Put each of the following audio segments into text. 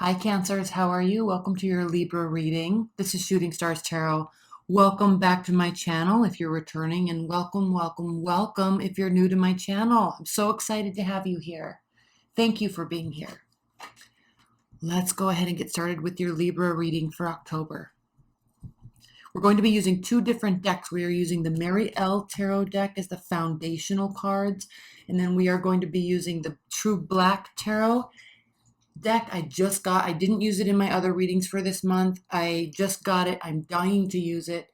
Hi, Cancers. How are you? Welcome to your Libra reading. This is Shooting Stars Tarot. Welcome back to my channel if you're returning, and welcome, welcome, welcome if you're new to my channel. I'm so excited to have you here. Thank you for being here. Let's go ahead and get started with your Libra reading for October. We're going to be using two different decks. We are using the Mary L. Tarot deck as the foundational cards, and then we are going to be using the True Black Tarot deck I just got. I didn't use it in my other readings for this month. I just got it. I'm dying to use it.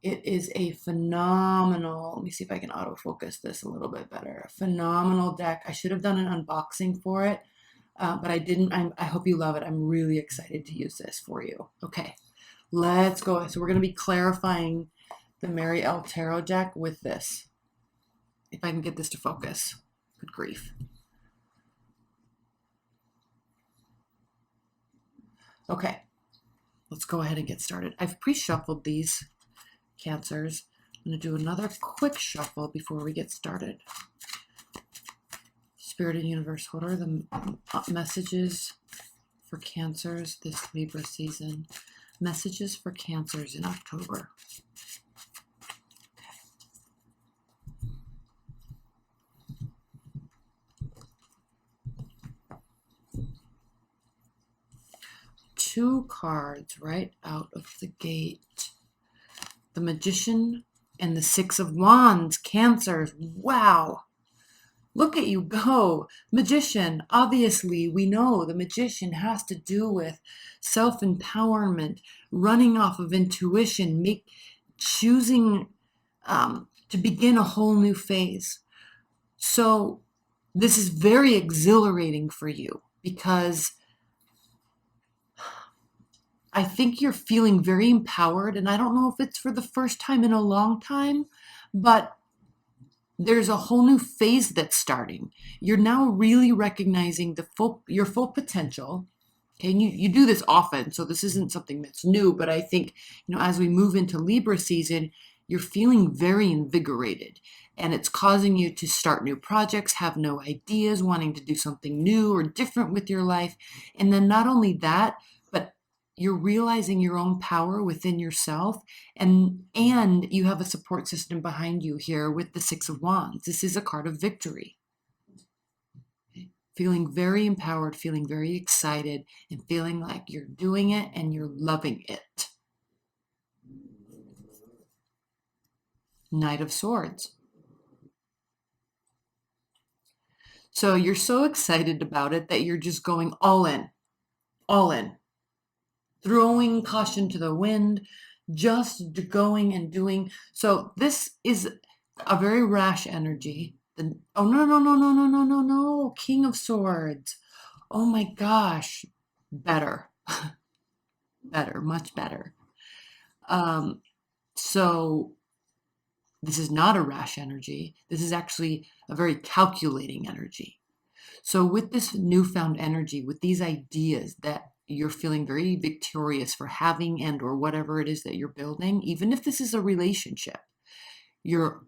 It is a phenomenal, let me see if I can autofocus this a little bit better. A phenomenal deck. I should have done an unboxing for it, but I didn't. I hope you love it. I'm really excited to use this for you. Okay, let's go. So we're going to be clarifying the Mary L. Tarot deck with this. If I can get this to focus. Good grief. Okay, let's go ahead and get started. I've pre-shuffled these, Cancers. I'm going to do another quick shuffle before we get started. Spirit and Universe, what are the messages for Cancers this Libra season? Messages for Cancers in October. Two cards right out of the gate. The Magician and the Six of Wands. Cancers, wow. Look at you go. Magician, obviously we know the Magician has to do with self-empowerment, running off of intuition, choosing to begin a whole new phase. So this is very exhilarating for you because I think you're feeling very empowered, and I don't know if it's for the first time in a long time, but there's a whole new phase that's starting. You're now really recognizing your full potential. Okay, and you do this often, so this isn't something that's new, but I think, as we move into Libra season, you're feeling very invigorated, and it's causing you to start new projects, have no ideas, wanting to do something new or different with your life. And then not only that, but you're realizing your own power within yourself, and you have a support system behind you here with the Six of Wands. This is a card of victory. Feeling very empowered, feeling very excited, and feeling like you're doing it and you're loving it. Knight of Swords. So you're so excited about it that you're just going all in, throwing caution to the wind, just going and doing. So this is a very rash energy. Oh, no. King of Swords. Oh my gosh. Better. Better, much better. So this is not a rash energy. This is actually a very calculating energy. So with this newfound energy, with these ideas that you're feeling very victorious for having and or whatever it is that you're building, even if this is a relationship, you're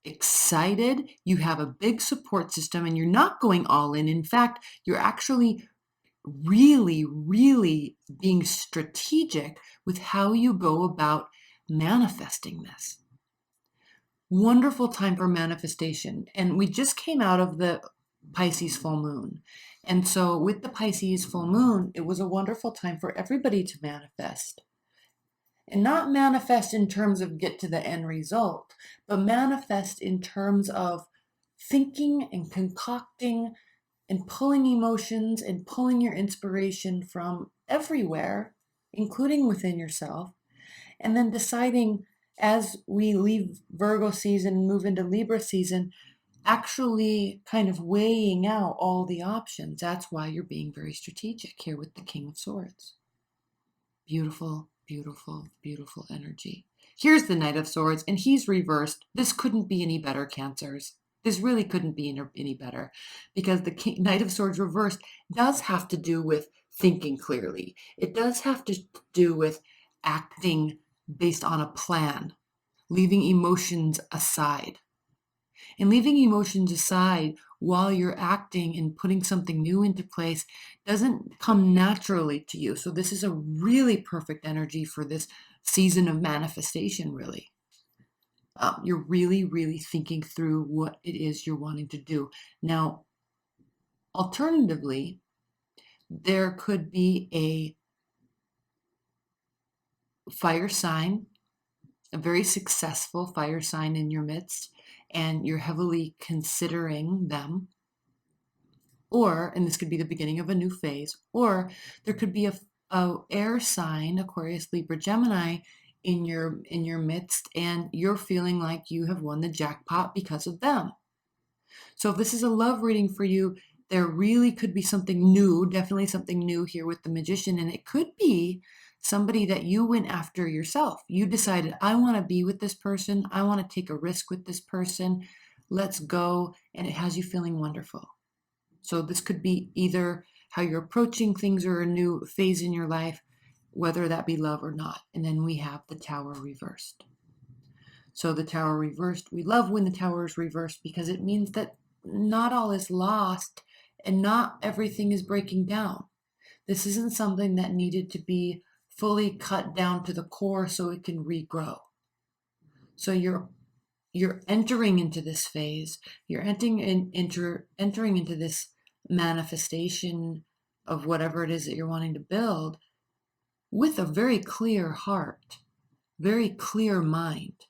excited, you have a big support system, and you're not going all in. In fact, you're actually really, really being strategic with how you go about manifesting this. Wonderful time for manifestation. And we just came out of the Pisces full moon. And so with the Pisces full moon, it was a wonderful time for everybody to manifest. And not manifest in terms of get to the end result, but manifest in terms of thinking and concocting and pulling emotions and pulling your inspiration from everywhere, including within yourself, and then deciding as we leave Virgo season and move into Libra season, actually kind of weighing out all the options. That's why you're being very strategic here with the King of Swords. Beautiful, beautiful, beautiful energy. Here's the Knight of Swords, and he's reversed. This couldn't be any better, Cancers. This really couldn't be any better, because the Knight of Swords reversed does have to do with thinking clearly. It does have to do with acting based on a plan, leaving emotions aside. And leaving emotions aside while you're acting and putting something new into place doesn't come naturally to you. So this is a really perfect energy for this season of manifestation, really. You're really, really thinking through what it is you're wanting to do. Now, alternatively, there could be a fire sign, a very successful fire sign in your midst, and you're heavily considering them. Or, and this could be the beginning of a new phase, or there could be a air sign, Aquarius, Libra, Gemini, in your midst, and you're feeling like you have won the jackpot because of them. So if this is a love reading for you, there really could be something new, definitely something new here with the Magician, and it could be somebody that you went after yourself. You decided, I want to be with this person, I want to take a risk with this person, let's go, and it has you feeling wonderful. So this could be either how you're approaching things or a new phase in your life, whether that be love or not. And then we have the Tower reversed. So the Tower reversed, we love when the Tower is reversed because it means that not all is lost and not everything is breaking down. This isn't something that needed to be fully cut down to the core so it can regrow. So you're entering into this phase, you're entering into this manifestation of whatever it is that you're wanting to build with a very clear heart, very clear mind,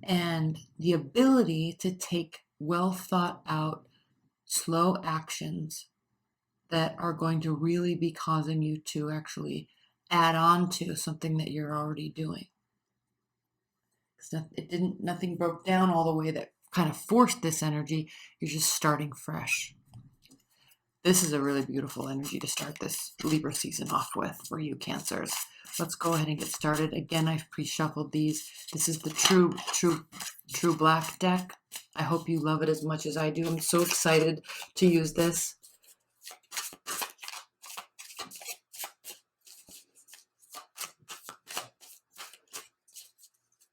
and the ability to take well thought out, slow actions that are going to really be causing you to actually add on to something that you're already doing. Nothing broke down all the way that kind of forced this energy. You're just starting fresh. This is a really beautiful energy to start this Libra season off with for you Cancers. Let's go ahead and get started. Again, I've pre-shuffled these. This is the True Black deck. I hope you love it as much as I do. I'm so excited to use this.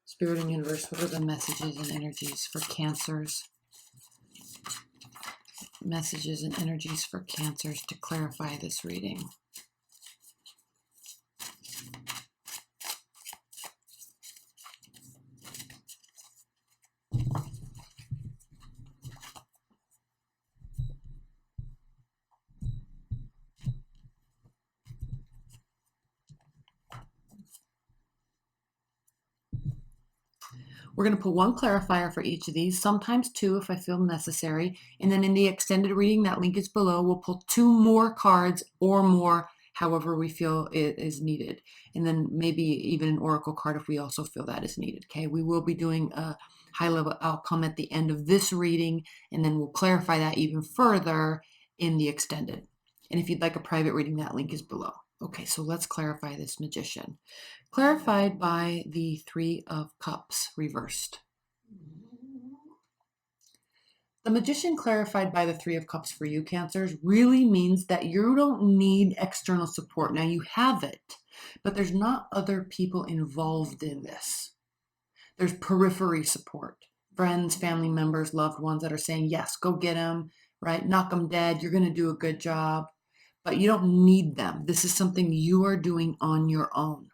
Spirit and Universe, what are the messages and energies for Cancers? Messages and energies for Cancers to clarify this reading. We're going to put one clarifier for each of these, sometimes two if I feel necessary. And then in the extended reading, that link is below, we'll pull two more cards or more, however we feel it is needed. And then maybe even an oracle card if we also feel that is needed. Okay, we will be doing a high-level outcome at the end of this reading, and then we'll clarify that even further in the extended. And if you'd like a private reading, that link is below. Okay, so let's clarify this Magician. Clarified by the Three of Cups reversed. The Magician clarified by the Three of Cups for you, Cancers, really means that you don't need external support. Now you have it, but there's not other people involved in this. There's periphery support. Friends, family members, loved ones that are saying, yes, go get him, right? Knock him dead. You're going to do a good job. But you don't need them. This is something you are doing on your own.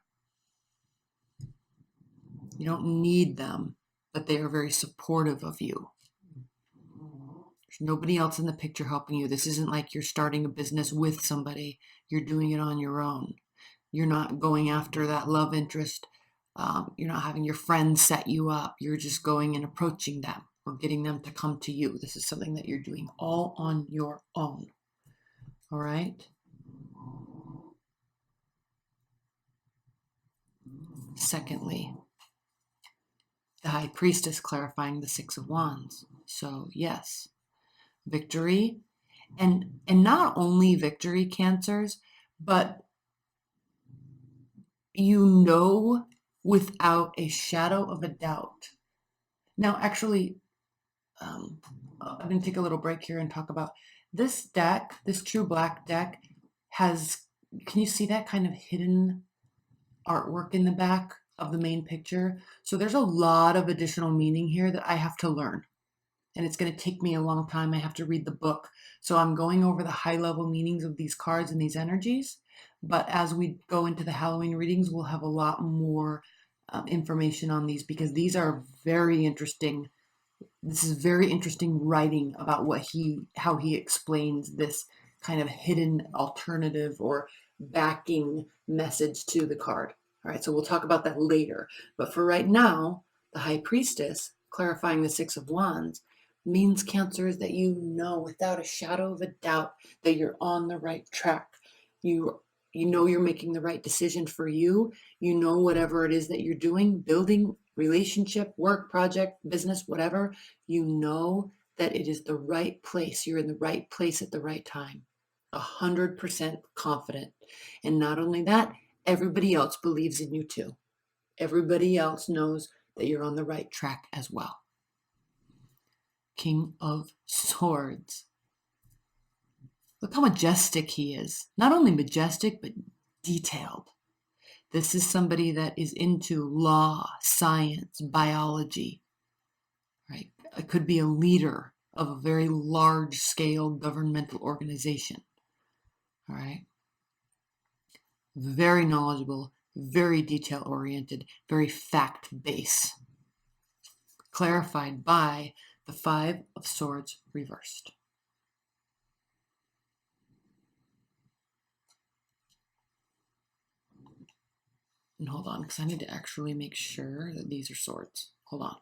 You don't need them, but they are very supportive of you. There's nobody else in the picture helping you. This isn't like you're starting a business with somebody. You're doing it on your own. You're not going after that love interest. You're not having your friends set you up. You're just going and approaching them or getting them to come to you. This is something that you're doing all on your own. All right? Secondly, the High Priestess clarifying the Six of Wands. So yes, victory, and not only victory, Cancers, but you know without a shadow of a doubt. Now, actually, I'm going to take a little break here and talk about this deck. This True Black deck has, can you see that kind of hidden artwork in the back? of the main picture. So there's a lot of additional meaning here that I have to learn. And it's going to take me a long time. I have to read the book. So I'm going over the high level meanings of these cards and these energies. But as we go into the Halloween readings, we'll have a lot more information on these, because these are very interesting. This is very interesting writing about how he explains this kind of hidden alternative or backing message to the card. All right, so we'll talk about that later. But for right now, the High Priestess, clarifying the Six of Wands, means, Cancers, that you know without a shadow of a doubt that you're on the right track. You know you're making the right decision for you. You know whatever it is that you're doing, building, relationship, work, project, business, whatever, you know that it is the right place. You're in the right place at the right time. 100% confident. And not only that, everybody else believes in you too. Everybody else knows that you're on the right track as well. King of Swords. Look how majestic he is. Not only majestic, but detailed. This is somebody that is into law, science, biology, right? It could be a leader of a very large-scale governmental organization, all right? Very knowledgeable, very detail-oriented, very fact-based. Clarified by the Five of Swords reversed. And hold on, because I need to actually make sure that these are swords. Hold on.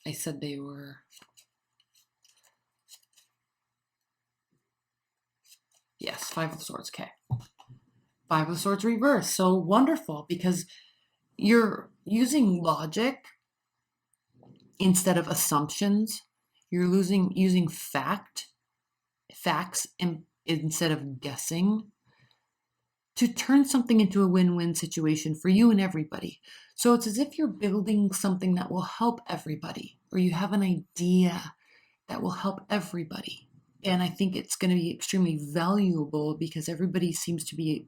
I said they were... Yes, Five of Swords, okay. Five of Swords reversed, so wonderful, because you're using logic instead of assumptions. You're using facts instead of guessing, to turn something into a win-win situation for you and everybody. So it's as if you're building something that will help everybody, or you have an idea that will help everybody. And I think it's going to be extremely valuable, because everybody seems to be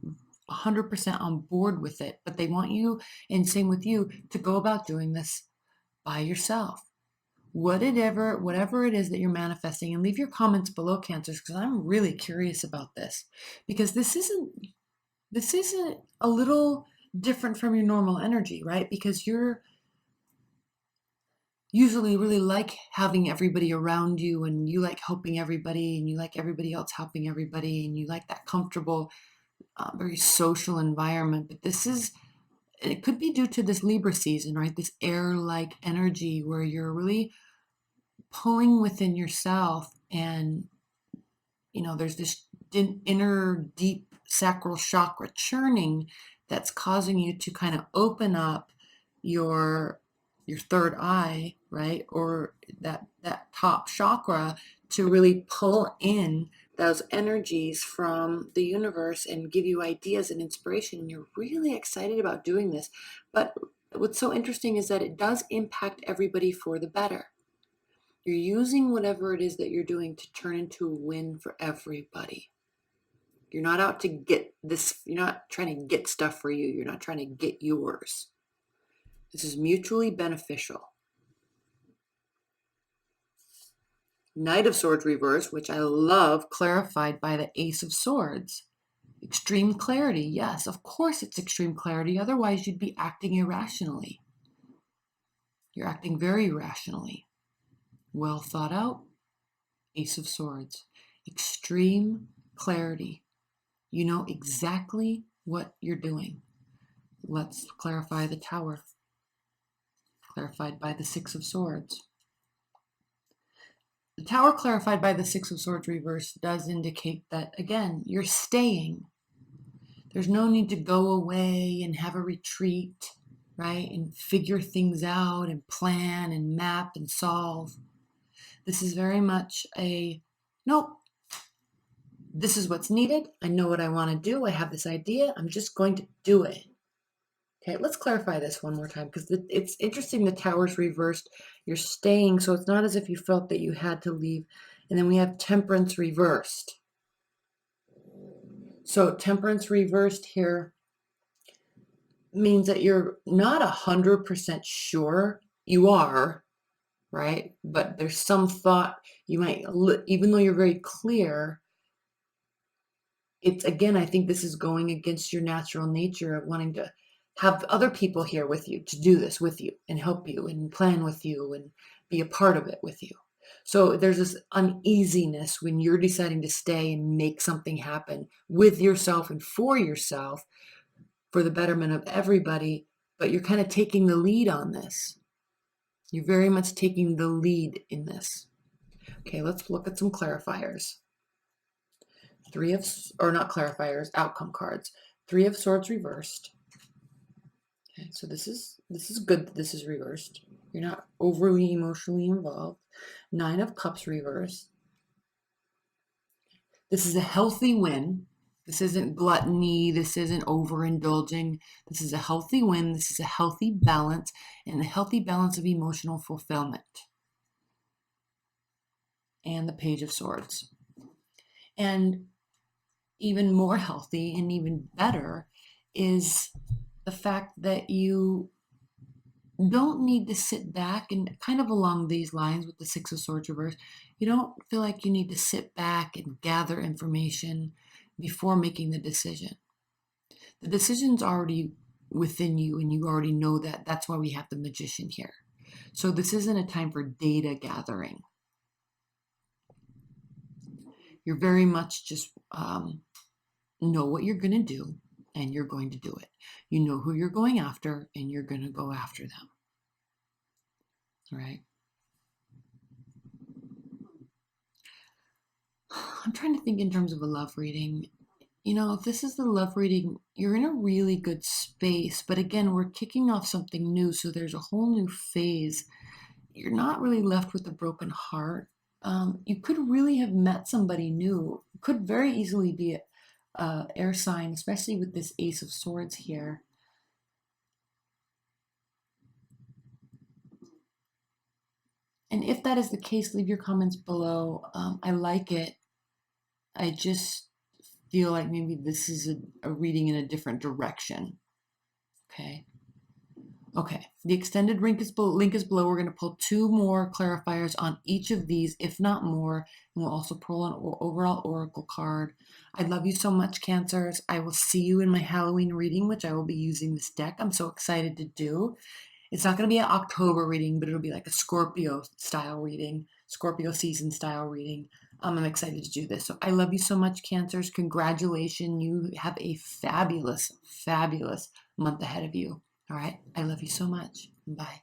100% on board with it, but they want you, and same with you, to go about doing this by yourself. Whatever it is that you're manifesting, and leave your comments below, Cancers, because I'm really curious about this, because this isn't a little different from your normal energy, right? Because you're usually really like having everybody around you, and you like helping everybody, and you like everybody else helping everybody, and you like that comfortable, very social environment. But it could be due to this Libra season, right? This air-like energy where you're really pulling within yourself, and there's this inner deep sacral chakra churning that's causing you to kind of open up your third eye, right? Or that top chakra, to really pull in those energies from the universe and give you ideas and inspiration. And you're really excited about doing this. But what's so interesting is that it does impact everybody for the better. You're using whatever it is that you're doing to turn into a win for everybody. You're not out to get this. You're not trying to get stuff for you. You're not trying to get yours. This is mutually beneficial. Knight of Swords reversed, which I love, clarified by the Ace of Swords. Extreme clarity. Yes, of course it's extreme clarity. Otherwise, you'd be acting irrationally. You're acting very rationally. Well thought out. Ace of Swords. Extreme clarity. You know exactly what you're doing. Let's clarify the Tower. Clarified by the Six of Swords. The Tower, clarified by the Six of Swords reversed, does indicate that, again, you're staying. There's no need to go away and have a retreat, right? And figure things out and plan and map and solve. This is very much nope. This is what's needed. I know what I want to do. I have this idea. I'm just going to do it. Okay, let's clarify this one more time, because it's interesting. The Tower's reversed. You're staying, so it's not as if you felt that you had to leave. And then we have Temperance reversed. So Temperance reversed here means that you're not 100% sure. You are, right? But there's some thought you might, even though you're very clear, it's again, I think this is going against your natural nature of wanting to have other people here with you to do this with you and help you and plan with you and be a part of it with you. So there's this uneasiness when you're deciding to stay and make something happen with yourself and for yourself for the betterment of everybody, but you're kind of taking the lead on this. You're very much taking the lead in this. Okay, let's look at some clarifiers. Not clarifiers, outcome cards. 3 of Swords reversed. Okay, so this is good that this is reversed. You're not overly emotionally involved. 9 of Cups reversed. This is a healthy win. This isn't gluttony. This isn't overindulging. This is a healthy win. This is a healthy balance and a healthy balance of emotional fulfillment. And the Page of Swords. And even more healthy and even better is the fact that you don't need to sit back and kind of along these lines with the 6 of Swords reverse. You don't feel like you need to sit back and gather information before making the decision. The decision's already within you and you already know that. That's why we have the Magician here. So this isn't a time for data gathering. You're very much just know what you're going to do and you're going to do it. You know who you're going after and you're going to go after them. All right. I'm trying to think in terms of a love reading. You know, if this is the love reading, you're in a really good space. But again, we're kicking off something new. So there's a whole new phase. You're not really left with a broken heart. You could really have met somebody new. It could very easily be a air sign, especially with this Ace of Swords here. And if that is the case, leave your comments below. I like it. I just feel like maybe this is a reading in a different direction. Okay. Okay, the extended link is below. We're going to pull 2 more clarifiers on each of these, if not more. And we'll also pull an overall oracle card. I love you so much, Cancers. I will see you in my Halloween reading, which I will be using this deck. I'm so excited to do. It's not going to be an October reading, but it'll be like a Scorpio style reading, Scorpio season style reading. I'm excited to do this. So I love you so much, Cancers. Congratulations. You have a fabulous, fabulous month ahead of you. All right. I love you so much. Bye.